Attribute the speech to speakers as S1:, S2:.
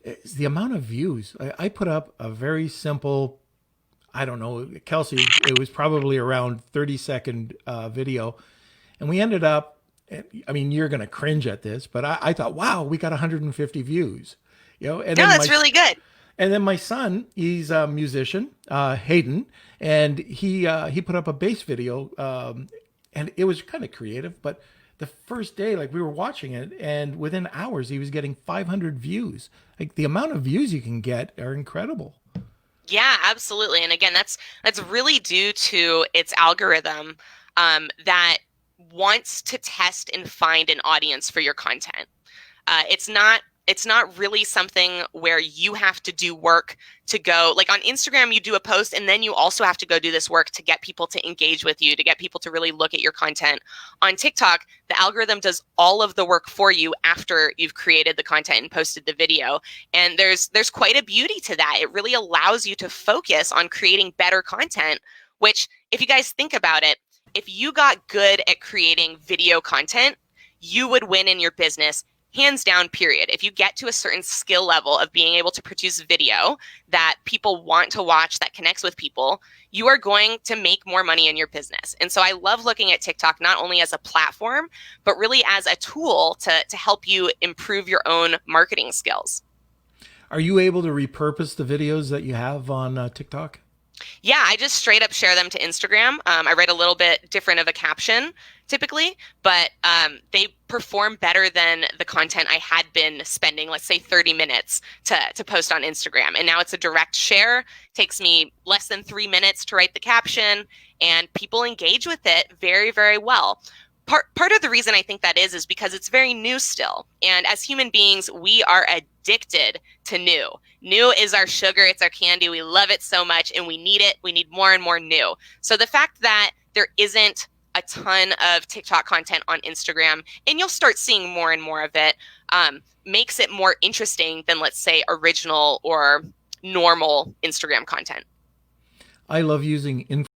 S1: is the amount of views. I put up a very simple, I don't know, Kelsey, it was probably around 30-second video. And we ended up, I mean, you're going to cringe at this, but I thought, wow, we got 150 views. And
S2: No,
S1: then
S2: that's really good.
S1: my son, he's a musician, Hayden, and he put up a bass video, and it was kind of creative. But the first day, like we were watching it, and within hours, he was getting 500 views. Like the amount of views you can get are incredible.
S2: Yeah, absolutely. And again, that's really due to its algorithm that wants to test and find an audience for your content. It's not really something where you have to do work to go like on Instagram. You do a post and then you also have to go do this work to get people to engage with you, to get people to really look at your content. On TikTok, the algorithm does all of the work for you after you've created the content and posted the video. And there's quite a beauty to that. It really allows you to focus on creating better content, which, if you guys think about it, if you got good at creating video content, you would win in your business, hands down, period. If you get to a certain skill level of being able to produce video that people want to watch, that connects with people, you are going to make more money in your business. And so I love looking at TikTok not only as a platform, but really as a tool to help you improve your own marketing skills.
S1: Are you able to repurpose the videos that you have on TikTok?
S2: Yeah, I just straight up share them to Instagram. I write a little bit different of a caption typically, but they perform better than the content I had been spending, let's say 30 minutes to post on Instagram. And now it's a direct share, takes me less than 3 minutes to write the caption, and people engage with it very, very well. Part of the reason I think that is because it's very new still. And as human beings, we are addicted to new. New is our sugar, it's our candy. We love it so much and we need it. We need more and more new. So the fact that there isn't a ton of TikTok content on Instagram, and you'll start seeing more and more of it, makes it more interesting than, let's say, original or normal Instagram content.
S1: I love using